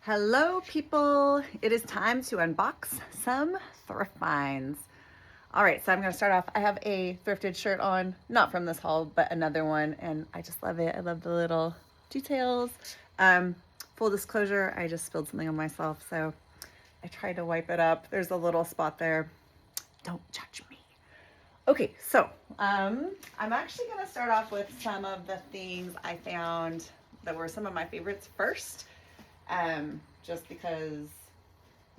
Hello people, it is time to unbox some thrift finds. All right, so I'm gonna start off. I have a thrifted shirt on, not from this haul, but another one, and I just love it. I love the little details. Full disclosure, I just spilled something on myself, so I tried to wipe it up. There's a little spot there. Don't judge me. Okay, so I'm actually gonna start off with some of the things I found that were some of my favorites first. Just because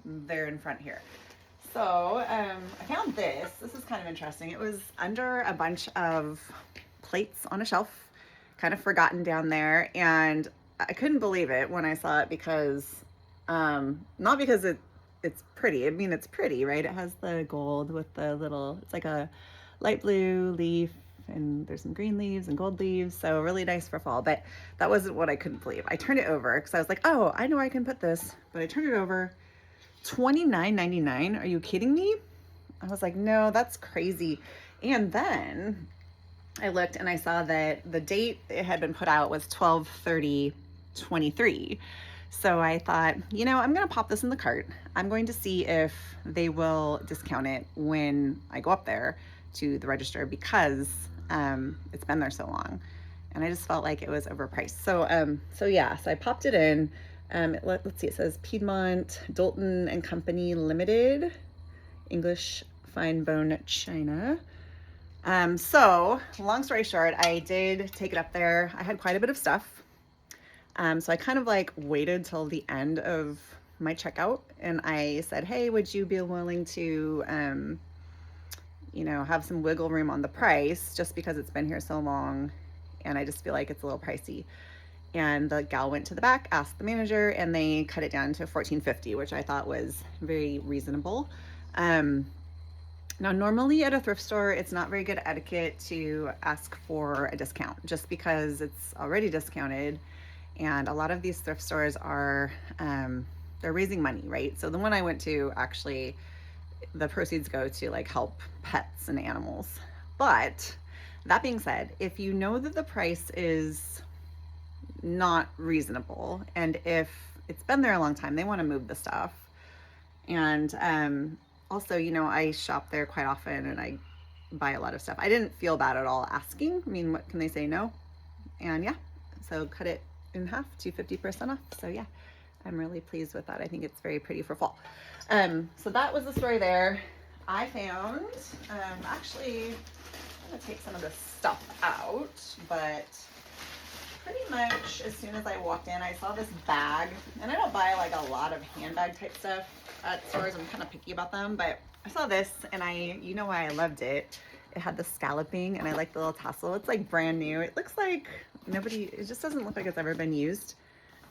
they're in front here. So I found this. This is kind of interesting. It was under a bunch of plates on a shelf, kind of forgotten down there, and I couldn't believe it when I saw it because, not because it's pretty. I mean, it's pretty, right? It has the gold with the little, it's like a light blue leaf, and there's some green leaves and gold leaves, so really nice for fall. But that wasn't what I couldn't believe. I turned it over because I was like, oh, I know I can put this, but I turned it over. $29.99. Are you kidding me? I was like, no, that's crazy. And then I looked and I saw that the date it had been put out was 12/30/23. So I thought, I'm going to pop this in the cart. I'm going to see if they will discount it when I go up there to the register because it's been there so long. And I just felt like it was overpriced. So I popped it in. Let's see, it says Piedmont Dolton and Company Limited, English fine bone china. So long story short, I did take it up there. I had quite a bit of stuff. So I kind of like waited till the end of my checkout and I said, hey, would you be willing to, have some wiggle room on the price just because it's been here so long and I just feel like it's a little pricey. And the gal went to the back, asked the manager, and they cut it down to $14.50, which I thought was very reasonable. Now, normally at a thrift store, it's not very good etiquette to ask for a discount just because it's already discounted. And a lot of these thrift stores are, they're raising money, right? So the one I went to, actually, the proceeds go to like help pets and animals. But that being said, if you know that the price is not reasonable and if it's been there a long time, they want to move the stuff. And also, I shop there quite often and I buy a lot of stuff. I didn't feel bad at all asking. I mean, what can they say? No. And yeah, so cut it in half to 50% off. So yeah, I'm really pleased with that. I think it's very pretty for fall. So that was the story there. I found, actually, I'm gonna take some of this stuff out, but pretty much as soon as I walked in, I saw this bag, and I don't buy like a lot of handbag type stuff at stores. I'm kind of picky about them, but I saw this and you know why I loved it. It had the scalloping and I like the little tassel. It's like brand new. It looks like it just doesn't look like it's ever been used.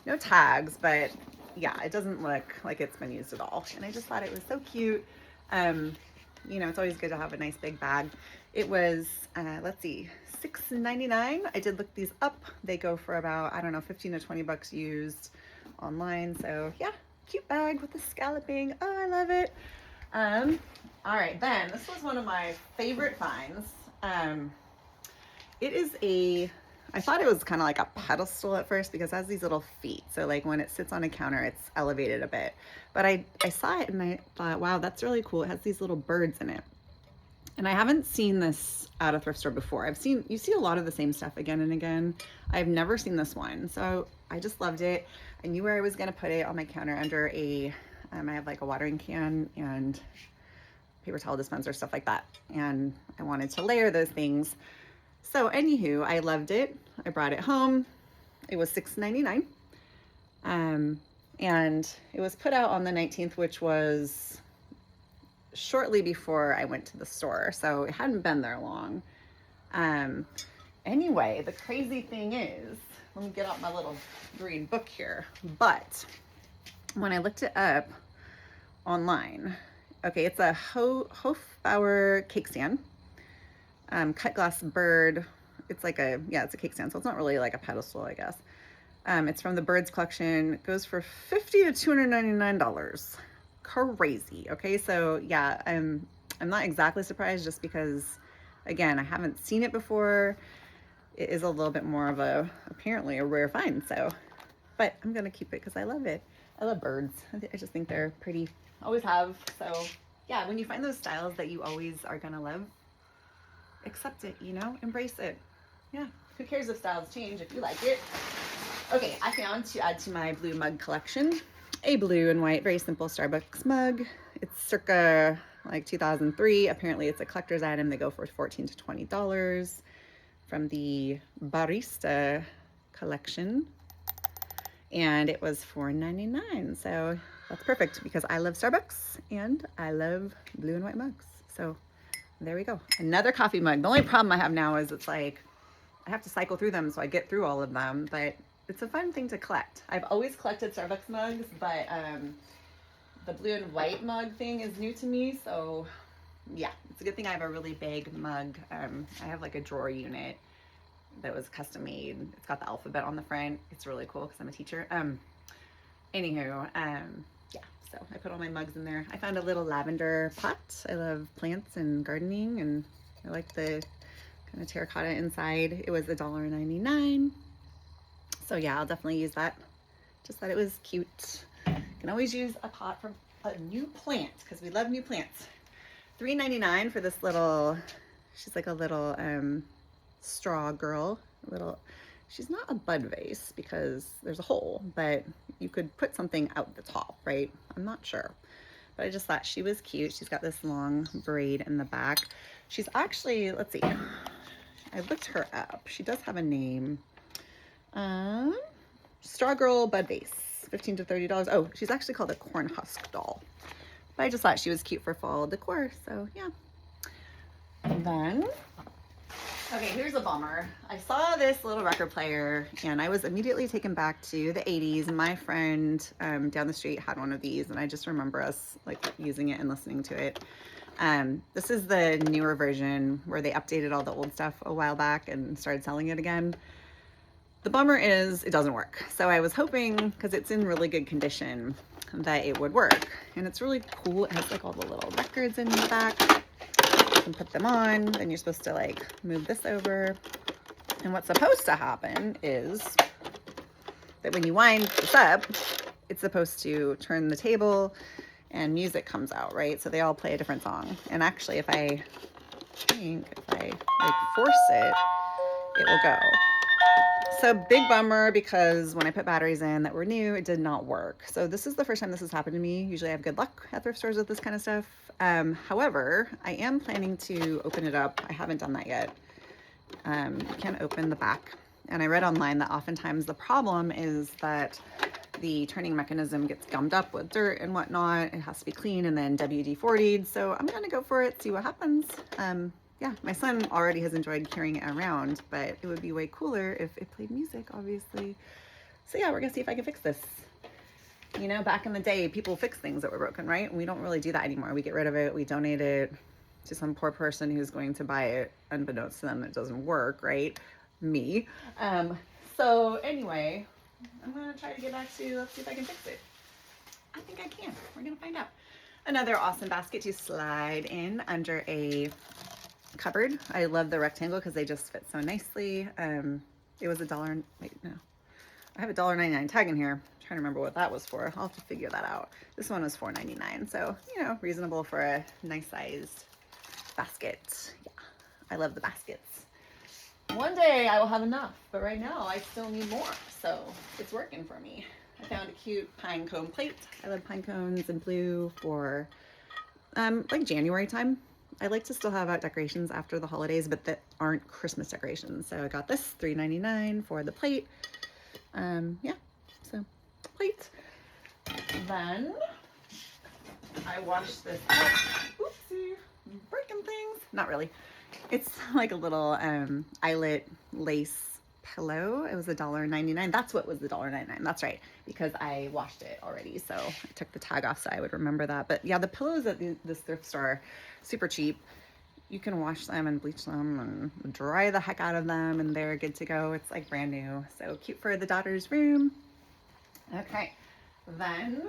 No tags, but yeah, it doesn't look like it's been used at all. And I just thought it was so cute. It's always good to have a nice big bag. It was, let's see, $6.99. I did look these up. They go for about, I don't know, 15 to 20 bucks used online. So yeah, cute bag with the scalloping. Oh, I love it. All right, then this was one of my favorite finds. I thought it was kind of like a pedestal at first because it has these little feet. So like when it sits on a counter, it's elevated a bit. But I saw it and I thought, wow, that's really cool. It has these little birds in it. And I haven't seen this at a thrift store before. You see a lot of the same stuff again and again. I've never seen this one. So I just loved it. I knew where I was going to put it on my counter under I have like a watering can and paper towel dispenser, stuff like that. And I wanted to layer those things. So anywho, I loved it. I brought it home. It was $6.99. And it was put out on the 19th, which was shortly before I went to the store. So it hadn't been there long. Anyway, the crazy thing is, let me get out my little green book here. But when I looked it up online, okay, it's a Hofbauer cake stand. Cut glass bird. It's a cake stand. So it's not really like a pedestal, I guess. It's from the Birds collection. It goes for $50 to $299. Crazy. Okay, so yeah, I'm not exactly surprised just because, again, I haven't seen it before. It is a little bit more of apparently a rare find. So but I'm gonna keep it because I love it. I love birds. I just think they're pretty. Always have. So yeah, when you find those styles that you always are gonna love, accept it, you know, embrace it. Yeah, who cares if styles change if you like it. Okay, I found to add to my blue mug collection a blue and white, very simple Starbucks mug. It's circa like 2003. Apparently it's a collector's item. They go for $14 to $20 from the Barista collection. And it was $4.99. So that's perfect because I love Starbucks and I love blue and white mugs. So there we go. Another coffee mug. The only problem I have now is it's like I have to cycle through them so I get through all of them, but it's a fun thing to collect. I've always collected Starbucks mugs, but the blue and white mug thing is new to me. So yeah, it's a good thing I have a really big mug. I have like a drawer unit that was custom made. It's got the alphabet on the front. It's really cool because I'm a teacher. Anywho, yeah, so I put all my mugs in there. I found a little lavender pot. I love plants and gardening, and I like the kind of terracotta inside. It was $1.99. So yeah, I'll definitely use that. Just thought it was cute. Can always use a pot from a new plant because we love new plants. $3.99 for this little, she's like a little straw girl. She's not a bud vase because there's a hole, but you could put something out the top, right? I'm not sure. But I just thought she was cute. She's got this long braid in the back. She's actually, let's see. I looked her up. She does have a name. Straw Girl Bud Vase, $15 to $30. Oh, she's actually called a corn husk doll. But I just thought she was cute for fall decor, so yeah. And then, okay, here's a bummer. I saw this little record player and I was immediately taken back to the 80s. My friend down the street had one of these and I just remember us like using it and listening to it. This is the newer version where they updated all the old stuff a while back and started selling it again. The bummer is it doesn't work. So I was hoping, because it's in really good condition, that it would work. And it's really cool. It has like all the little records in the back. You can put them on. Then you're supposed to like move this over. And what's supposed to happen is that when you wind this up, it's supposed to turn the table and music comes out, right? So they all play a different song. And actually, if I like force it, it will go. So big bummer because when I put batteries in that were new, it did not work. So this is the first time this has happened to me. Usually I have good luck at thrift stores with this kind of stuff. However, I am planning to open it up. I haven't done that yet. You can open the back. And I read online that oftentimes the problem is that the turning mechanism gets gummed up with dirt and whatnot. It has to be clean and then WD-40'd. So I'm gonna go for it, see what happens. Yeah, my son already has enjoyed carrying it around, but it would be way cooler if it played music, obviously. So yeah, we're gonna see if I can fix this. You know, back in the day, people fix things that were broken, right? We don't really do that anymore. We get rid of it, we donate it to some poor person who's going to buy it, unbeknownst to them, it doesn't work, right? Me. So anyway, I'm gonna try to get back to, let's see if I can fix it. I think I can. We're gonna find out. Another awesome basket to slide in under a cupboard. I love the rectangle because they just fit so nicely. It was $1. Wait, no, I have a $1.99 tag in here. I'm trying to remember what that was for. I'll have to figure that out. This one was $4.99, so you know, reasonable for a nice sized basket. Yeah, I love the baskets. One day I will have enough, but right now I still need more, so it's working for me. I found a cute pine cone plate. I love pine cones and blue for like January time. I like to still have out decorations after the holidays, but that aren't Christmas decorations. So I got this $3.99 for the plate. Yeah, so plate. Then I washed this up. Oopsie, breaking things. Not really. It's like a little eyelet lace pillow. It was $1.99. That's what was the $1.99. That's right, because I washed it already. So I took the tag off so I would remember that. But yeah, the pillows at this thrift store, super cheap. You can wash them and bleach them and dry the heck out of them and they're good to go. It's like brand new. So cute for the daughter's room. Okay, then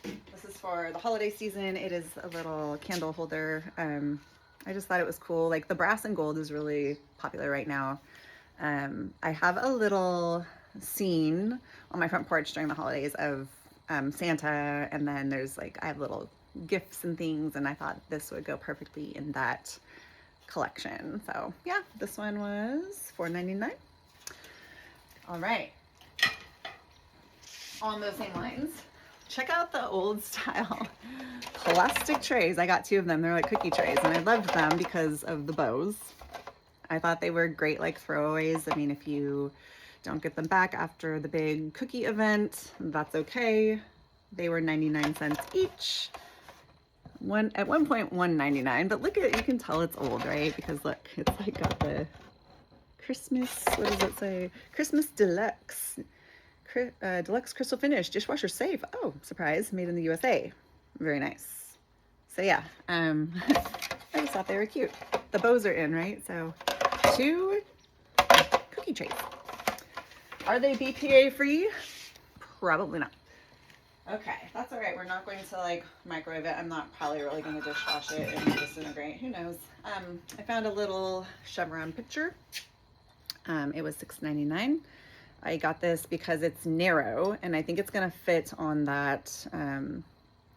this is for the holiday season. It is a little candle holder. I just thought it was cool. Like the brass and gold is really popular right now. I have a little scene on my front porch during the holidays of Santa, and then there's like, I have little gifts and things, and I thought this would go perfectly in that collection. So yeah, this one was $4.99. All right, on those same lines, check out the old style plastic trays. I got 2 of them. They're like cookie trays, and I loved them because of the bows. I thought they were great like throwaways. I mean, if you don't get them back after the big cookie event, that's okay. They were 99 cents each. At one point $1.99, but look at, you can tell it's old, right? Because look, it's like got the Christmas, what does it say? Christmas Deluxe. Deluxe crystal finish, dishwasher safe. Oh, surprise, made in the USA. Very nice. So yeah, I just thought they were cute. The bows are in, right? So 2 cookie trays. Are they BPA free? Probably not. Okay, that's all right. We're not going to like microwave it. I'm not probably really going to dishwash it and disintegrate. Who knows? I found a little chevron pitcher. It was $6.99. I got this because it's narrow, and I think it's going to fit on that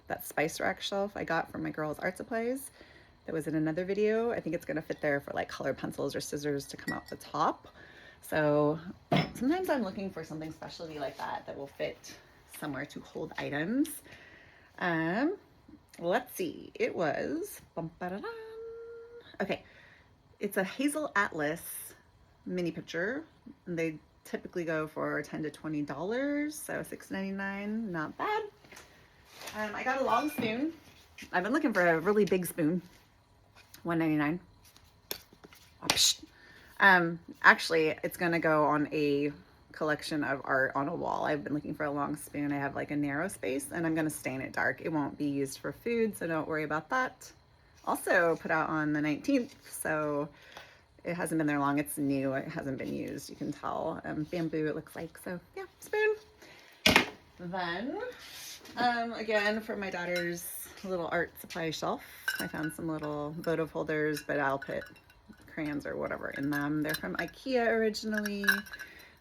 that spice rack shelf I got from my girls' art supplies. That was in another video. I think it's going to fit there for like colored pencils or scissors to come out the top. So sometimes I'm looking for something specialty like that that will fit somewhere to hold items. Let's see. It was okay. It's a Hazel Atlas mini pitcher. They typically go for $10 to $20, so $6.99, not bad. I got a long spoon. I've been looking for a really big spoon. $1.99. Actually, it's gonna go on a collection of art on a wall. I've been looking for a long spoon. I have like a narrow space, and I'm gonna stain it dark. It won't be used for food, so don't worry about that. Also put out on the 19th, so it hasn't been there long. It's new. It hasn't been used. You can tell. Bamboo, it looks like. So yeah, spoon. Then, again, for my daughter's little art supply shelf, I found some little votive holders, but I'll put crayons or whatever in them. They're from IKEA originally.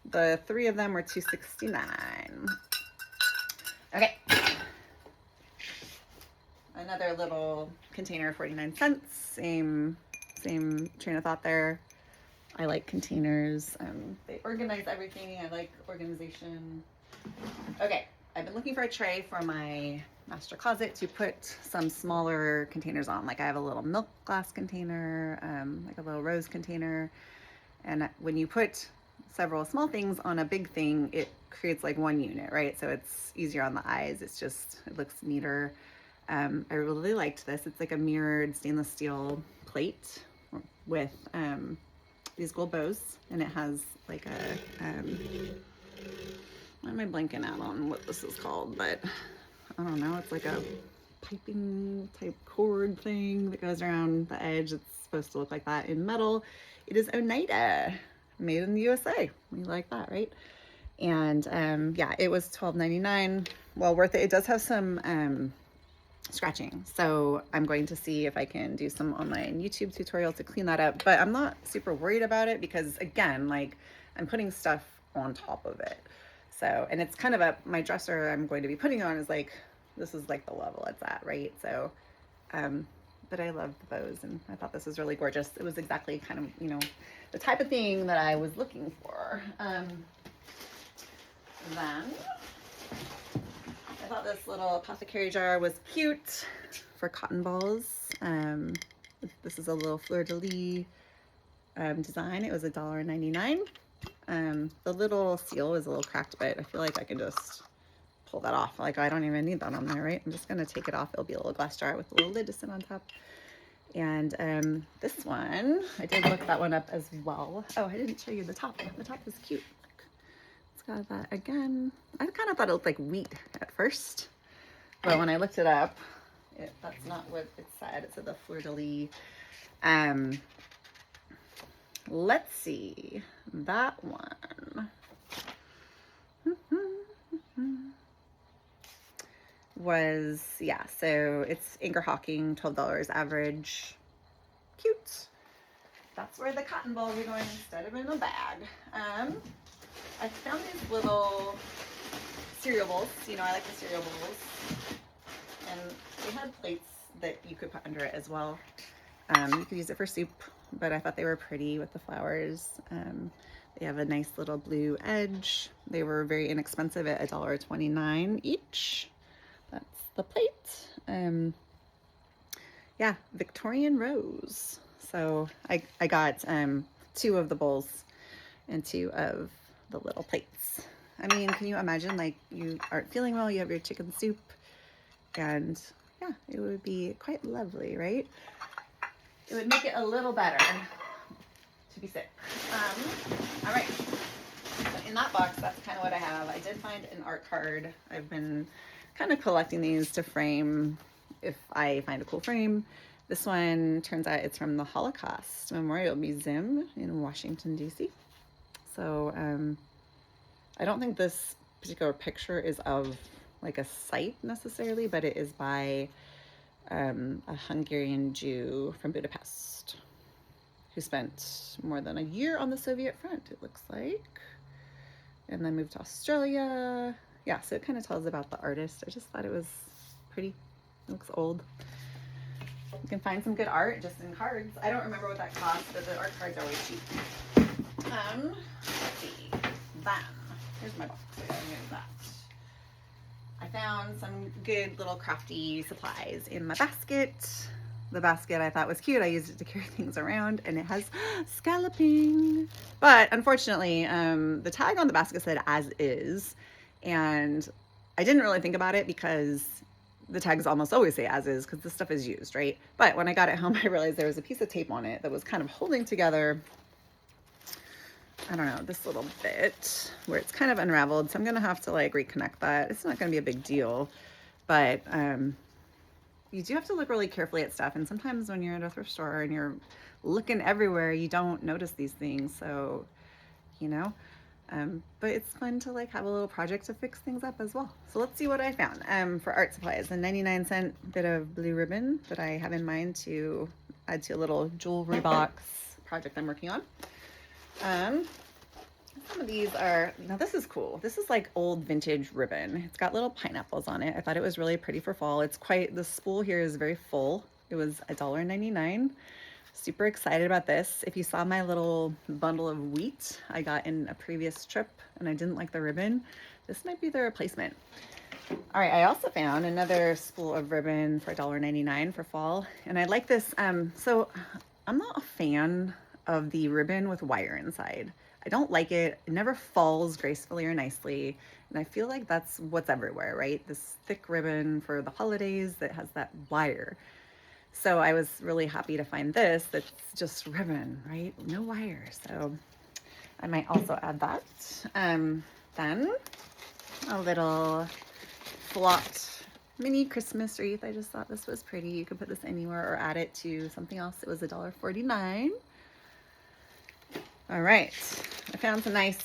The 3 of them were $2.69. Okay. Another little container, 49 cents. Same train of thought there. I like containers. They organize everything. I like organization. Okay, I've been looking for a tray for my master closet to put some smaller containers on. Like I have a little milk glass container, like a little rose container. And when you put several small things on a big thing, it creates like one unit, right? So it's easier on the eyes. It looks neater. I really liked this. It's like a mirrored stainless steel plate with these gold bows, and it has like a why am I blanking out on what this is called, but I don't know, it's like a piping type cord thing that goes around the edge. It's supposed to look like that in metal. It is Oneida, made in the USA. We like that, right? And yeah, it was $12.99. Well worth it. It does have some scratching, so I'm going to see if I can do some online YouTube tutorial to clean that up, but I'm not super worried about it because again, like I'm putting stuff on top of it. So, and it's kind of my dresser I'm going to be putting on is like, this is like the level it's at, right? So, but I love the bows, and I thought this was really gorgeous. It was exactly kind of, you know, the type of thing that I was looking for. Then I thought this little apothecary jar was cute for cotton balls. This is a little fleur-de-lis design. It was $1.99. The little seal was a little cracked, but I feel like I can just pull that off. Like I don't even need that on there, right? I'm just gonna take it off. It'll be a little glass jar with a little lid to sit on top. And this one, I did look that one up as well. Oh, I didn't show you the top. The top is cute. It's got that again. I kind of thought it looked like wheat at first, but when I looked it up, that's not what it said. It said the fleur-de-lis. Let's see, that one was, yeah, so it's Anchor Hawking, $12 average. Cute. That's where the cotton balls are going instead of in a bag. I found these little cereal bowls. You know, I like the cereal bowls. And they had plates that you could put under it as well. You could use it for soup, but I thought they were pretty with the flowers. They have a nice little blue edge. They were very inexpensive at $1.29 each. That's the plate. Yeah, Victorian Rose. So I got 2 of the bowls and 2 of the little plates. I mean, can you imagine, like, you aren't feeling well, you have your chicken soup, and yeah, it would be quite lovely, right? It would make it a little better to be sick. All right, so in that box, that's kind of what I have. I did find an art card. I've been kind of collecting these to frame if I find a cool frame. This one turns out it's from the Holocaust Memorial Museum in Washington, D.C. So I don't think this particular picture is of like a site necessarily, but it is by a Hungarian Jew from Budapest who spent more than a year on the Soviet front, it looks like, and then moved to Australia. Yeah, so it kind of tells about the artist. I just thought it was pretty. It looks old. You can find some good art just in cards. I don't remember what that cost, but the art cards are always cheap. Let's see. Then, here's my box. I gotta move that. I found some good little crafty supplies in my basket. The basket I thought was cute. I used it to carry things around, and it has scalloping. But unfortunately, the tag on the basket said as is, and I didn't really think about it because the tags almost always say as is because the stuff is used, right? But when I got it home, I realized there was a piece of tape on it that was kind of holding together, I don't know, this little bit where it's kind of unraveled. So I'm going to have to like reconnect that. It's not going to be a big deal, but you do have to look really carefully at stuff. And sometimes when you're at a thrift store and you're looking everywhere, you don't notice these things. So, you know, but it's fun to like have a little project to fix things up as well. So let's see what I found for art supplies. A 99-cent bit of blue ribbon that I have in mind to add to a little jewelry box project I'm working on. Some of these are, now this is cool. This is like old vintage ribbon. It's got little pineapples on it. I thought it was really pretty for fall. It's quite, the spool here is very full. It was $1.99. Super excited about this. If you saw my little bundle of wheat I got in a previous trip and I didn't like the ribbon, this might be the replacement. All right, I also found another spool of ribbon for $1.99 for fall. And I like this. So I'm not a fan of the ribbon with wire inside. I don't like it. It never falls gracefully or nicely. And I feel like that's what's everywhere, right? This thick ribbon for the holidays that has that wire. So I was really happy to find this that's just ribbon, right? No wire. So I might also add that. Then a little flocked mini Christmas wreath. I just thought this was pretty. You could put this anywhere or add it to something else. It was $1.49. All right, I found some nice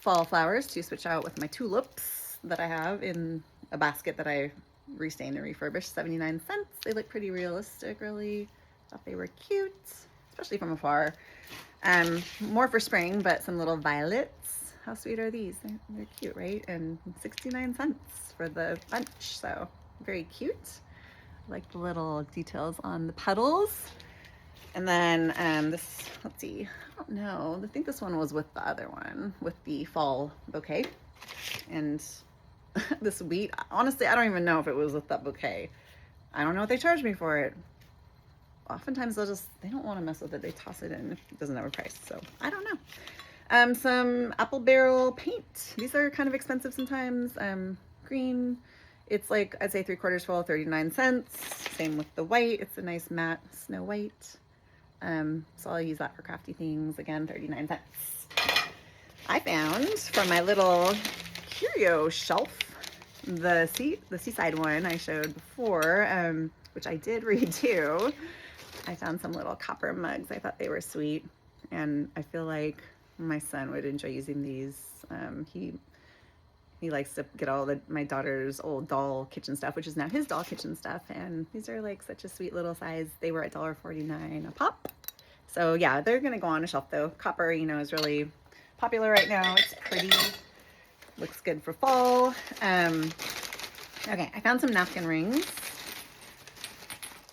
fall flowers to switch out with my tulips that I have in a basket that I restained and refurbished. 79 cents. They look pretty realistic, really. Thought they were cute, especially from afar. More for spring, but some little violets. How sweet are these? They're cute, right? And 69 cents for the bunch, so very cute. I like the little details on the petals. And then this, let's see, I don't know. I think this one was with the other one, with the fall bouquet. And this wheat, honestly, I don't even know if it was with that bouquet. I don't know what they charged me for it. Oftentimes they don't want to mess with it. They toss it in if it doesn't have a price. So I don't know. Some apple barrel paint. These are kind of expensive sometimes. Green. It's like, I'd say 3/4 full, 39 cents. Same with the white. It's a nice matte snow white. So I'll use that for crafty things. Again, 39 cents. I found from my little curio shelf, the seaside one I showed before, which I did redo. I found some little copper mugs. I thought they were sweet, and I feel like my son would enjoy using these. He likes to get all my daughter's old doll kitchen stuff, which is now his doll kitchen stuff. And these are like such a sweet little size. They were $1.49 a pop. So yeah, they're going to go on a shelf though. Copper, you know, is really popular right now. It's pretty, looks good for fall. Okay, I found some napkin rings.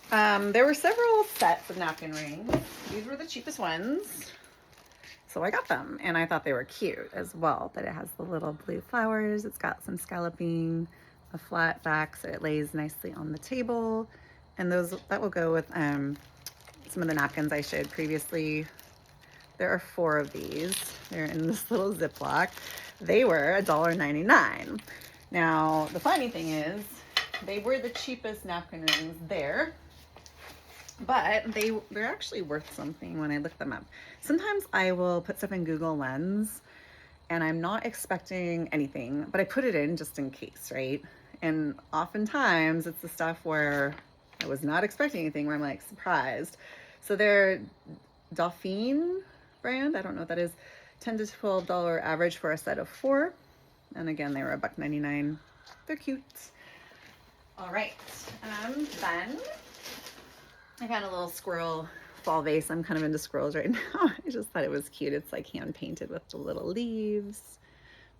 There were several sets of napkin rings. These were the cheapest ones. So I got them, and I thought they were cute as well, that it has the little blue flowers. It's got some scalloping, a flat back, so it lays nicely on the table. And that will go with some of the napkins I showed previously. There are 4 of these. They're in this little Ziploc. They were $1.99. Now, the funny thing is, they were the cheapest napkin rings there, but they're actually worth something when I look them up. Sometimes I will put stuff in Google Lens and I'm not expecting anything, but I put it in just in case, right? And oftentimes it's the stuff where I was not expecting anything, where I'm like surprised. So they're Dauphine brand, I don't know what that is, $10 to $12 average for a set of 4. And again, they were $1.99. They're cute. All right, then I found a little squirrel fall vase. I'm kind of into squirrels right now. I just thought it was cute. It's like hand painted with the little leaves.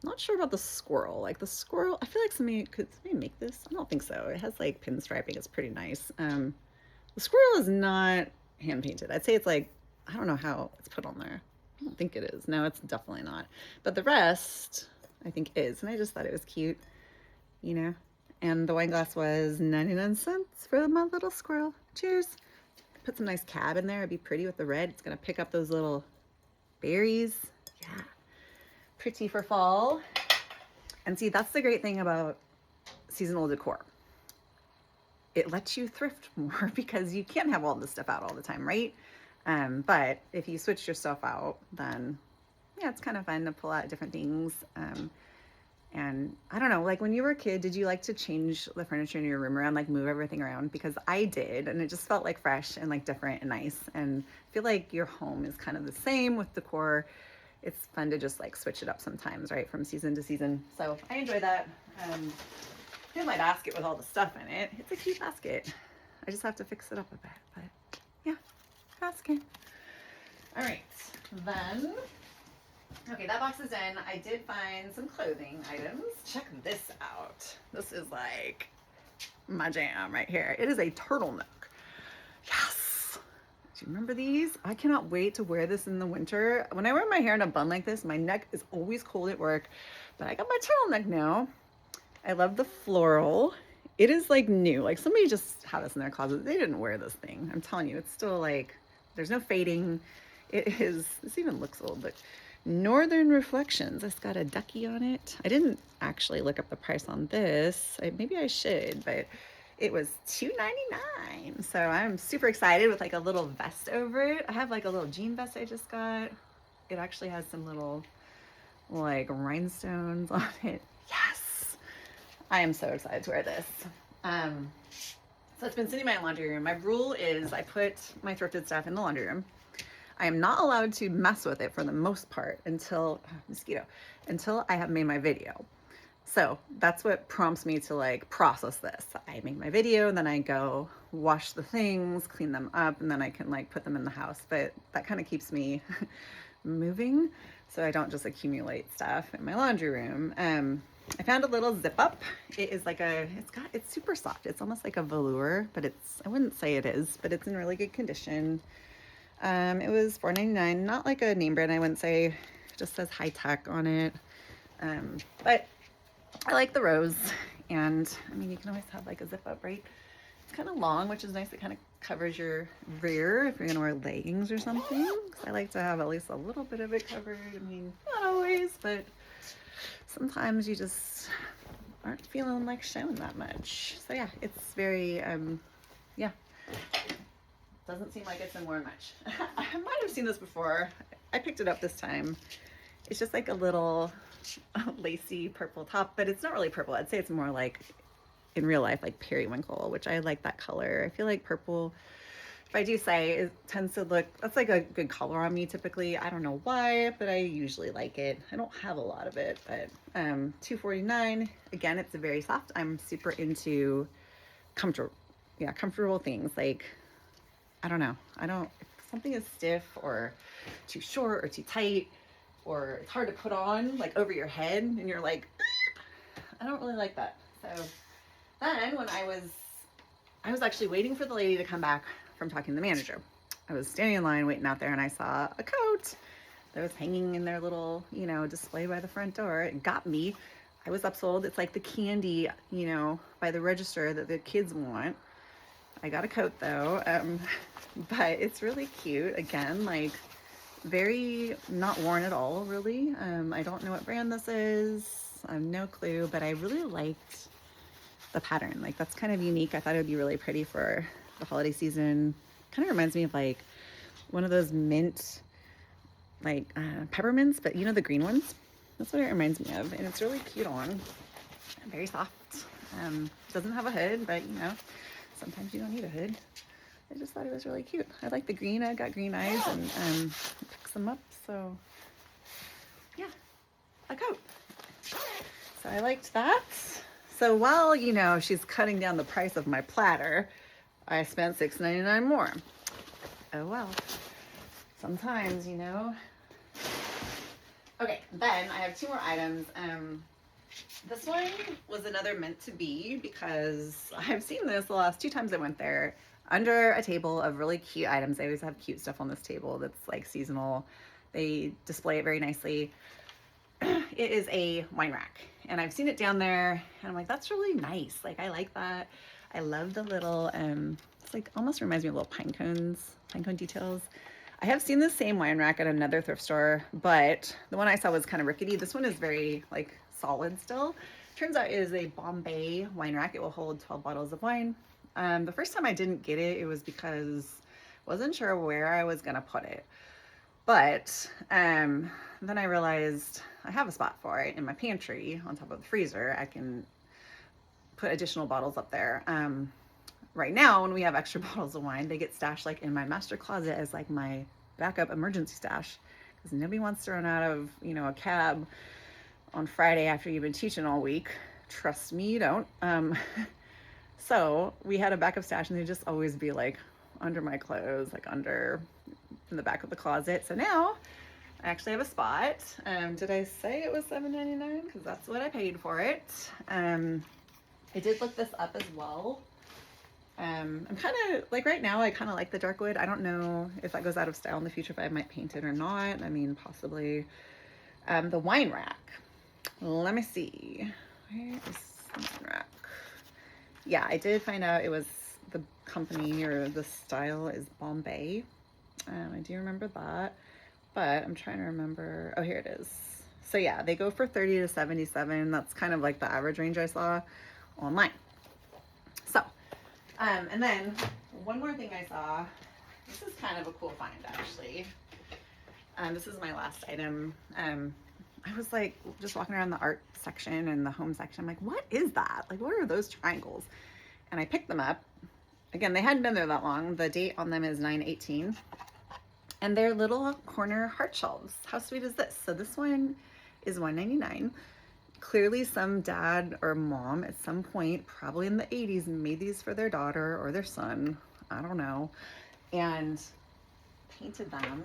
Not sure about the squirrel. Like the squirrel, I feel like somebody make this? I don't think so. It has like pinstriping. It's pretty nice. The squirrel is not hand painted. I'd say it's like, I don't know how it's put on there. I don't think it is. No, it's definitely not. But the rest, I think is. And I just thought it was cute, you know. And the wine glass was 99 cents for my little squirrel. Cheers. Put some nice cab in there. It'd be pretty with the red. It's going to pick up those little berries. Yeah. Pretty for fall. And see, that's the great thing about seasonal decor. It lets you thrift more because you can't have all this stuff out all the time, right? But if you switch your stuff out, then yeah, it's kind of fun to pull out different things. And I don't know, like when you were a kid, did you like to change the furniture in your room around, like move everything around? Because I did, and it just felt like fresh and like different and nice. And I feel like your home is kind of the same with decor. It's fun to just like switch it up sometimes, right? From season to season. So I enjoy that. Here's my basket with all the stuff in it. It's a cute basket. I just have to fix it up a bit, but yeah, basket. All right, then. Okay, that box is in. I did find some clothing items. Check this out. This is like my jam right here. It is a turtleneck. Yes. Do you remember these? I cannot wait to wear this in the winter. When I wear my hair in a bun like this, my neck is always cold at work, but I got my turtleneck now. I love the floral. It is like new. Like somebody just had this in their closet. They didn't wear this thing. I'm telling you, it's still like, there's no fading. It is, this even looks old, but Northern Reflections. It's got a ducky on it. I didn't actually look up the price on this. Maybe I should, but it was $2.99. So I'm super excited with like a little vest over it. I have like a little jean vest I just got. It actually has some little like rhinestones on it. Yes. I am so excited to wear this. So it's been sitting in my laundry room. My rule is I put my thrifted stuff in the laundry room. I am not allowed to mess with it for the most part until I have made my video. So that's what prompts me to like process this. I make my video and then I go wash the things, clean them up, and then I can like put them in the house. But that kind of keeps me moving so I don't just accumulate stuff in my laundry room. I found a little zip up. It is like it's super soft. It's almost like a velour, but I wouldn't say it is, but it's in really good condition. It was $4.99, not like a name brand, I wouldn't say. It just says high tech on it. But I like the rose, and I mean, you can always have like a zip up, right? It's kind of long, which is nice. It kind of covers your rear if you're gonna wear leggings or something. I like to have at least a little bit of it covered. I mean, not always, but sometimes you just aren't feeling like showing that much. So yeah, it's very, yeah. Doesn't seem like it's been worn much. I might have seen this before. I picked it up this time. It's just like a little lacy purple top, but it's not really purple. I'd say it's more like, in real life, like periwinkle, which I like that color. I feel like purple, if I do say, it tends to look, that's like a good color on me typically. I don't know why, but I usually like it. I don't have a lot of it, but $2.49. Again, it's very soft. I'm super into comfortable things. Like, I don't know. If something is stiff or too short or too tight, or it's hard to put on like over your head, and you're like, I don't really like that. So then when I was actually waiting for the lady to come back from talking to the manager. I was standing in line waiting out there, and I saw a coat that was hanging in their little, display by the front door. It got me. I was upsold. It's like the candy, by the register that the kids want. I got a coat though, but it's really cute. Again, like very not worn at all, really. I don't know what brand this is. I have no clue, but I really liked the pattern. Like that's kind of unique. I thought it would be really pretty for the holiday season. Kind of reminds me of like one of those mint, like peppermints, but the green ones. That's what it reminds me of, and it's really cute on. Very soft. Doesn't have a hood, but sometimes you don't need a hood. I just thought it was really cute. I like the green. I got green eyes, and picks them up. So yeah, a coat. So I liked that. So while, she's cutting down the price of my platter, I spent $6.99 more. Oh well. Sometimes, Okay, then I have two more items. This one was another meant to be because I've seen this the last 2 times I went there. Under a table of really cute items. They always have cute stuff on this table that's like seasonal. They display it very nicely. It is a wine rack, and I've seen it down there, and I'm like, that's really nice. Like, I like that. I love the little, it's like almost reminds me of little pine cone details. I have seen the same wine rack at another thrift store, but the one I saw was kind of rickety. This one is very like solid still. Turns out it is a Bombay wine rack. It will hold 12 bottles of wine. The first time I didn't get it, it was because I wasn't sure where I was gonna put it. But then I realized I have a spot for it in my pantry on top of the freezer. I can put additional bottles up there. Right now, when we have extra bottles of wine, they get stashed like in my master closet as like my backup emergency stash, because nobody wants to run out of, a cab on Friday after you've been teaching all week. Trust me, you don't. So we had a backup stash, and they just always be like under my clothes, like in the back of the closet. So now I actually have a spot. Did I say it was $7.99? Because that's what I paid for it. I did look this up as well. I'm kind of like, right now I kind of like the dark wood. I don't know if that goes out of style in the future, if I might paint it or not. I mean, possibly. The wine rack. Let me see. Where is the wine rack? Yeah, I did find out it was the company, or the style is Bombay. I do remember that, but I'm trying to remember. Oh, here it is. So yeah, they go for $30 to $77. That's kind of like the average range I saw online. So, and then one more thing I saw. This is kind of a cool find, actually. This is my last item. I was like just walking around the art section and the home section. I'm like, what is that? Like, what are those triangles? And I picked them up. Again, they hadn't been there that long. The date on them is 9/18. And they're little corner heart shelves. How sweet is this? So this one is $1.99. Clearly some dad or mom at some point, probably in the 80s, made these for their daughter or their son. I don't know. And painted them.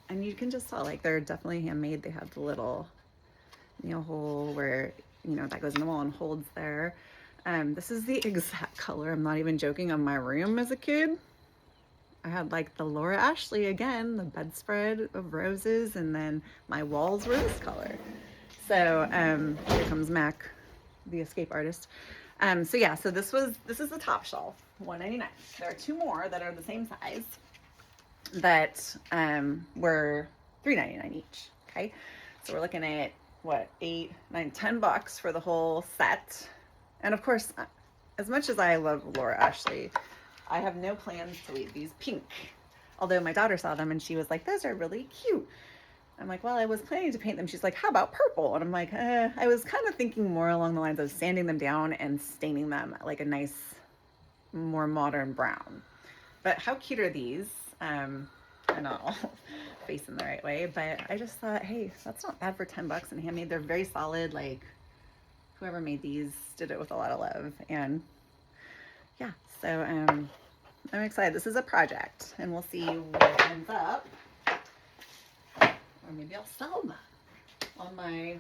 And you can just tell, like, they're definitely handmade. They have the little nail hole where, that goes in the wall and holds there. This is the exact color, I'm not even joking, of my room as a kid. I had like the Laura Ashley again, the bedspread of roses, and then my walls were this color. So here comes Mac, the escape artist. So yeah, so this is the top shelf, $1.99. There are 2 more that are the same size that were $3.99 each. Okay, so we're looking at what, $8, $9, $10 for the whole set. And of course, as much as I love Laura Ashley, I have no plans to leave these pink. Although my daughter saw them and she was like, those are really cute. I'm like, well, I was planning to paint them. She's like, how about purple? And I'm like, I was kind of thinking more along the lines of sanding them down and staining them like a nice, more modern brown. But how cute are these? They're not all facing the right way, but I just thought, hey, that's not bad for $10 and handmade. They're very solid. Like, whoever made these did it with a lot of love. And yeah, so I'm excited. This is a project, and we'll see what ends up Or maybe I'll sell them on my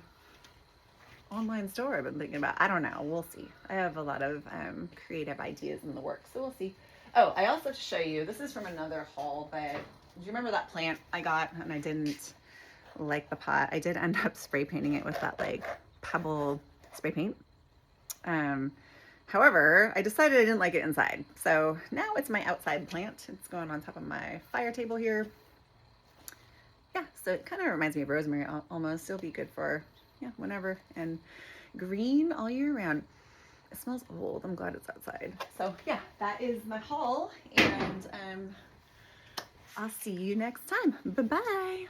online store I've been thinking about. I don't know. We'll see. I have a lot of creative ideas in the works, so we'll see. Oh, I also have to show you, this is from another haul, but do you remember that plant I got and I didn't like the pot? I did end up spray painting it with that like pebble spray paint. However, I decided I didn't like it inside. So now it's my outside plant. It's going on top of my fire table here. Yeah, so it kind of reminds me of rosemary almost. It'll be good for, yeah, whenever. And green all year round. It smells old. I'm glad it's outside. So yeah, that is my haul. And I'll see you next time. Bye-bye.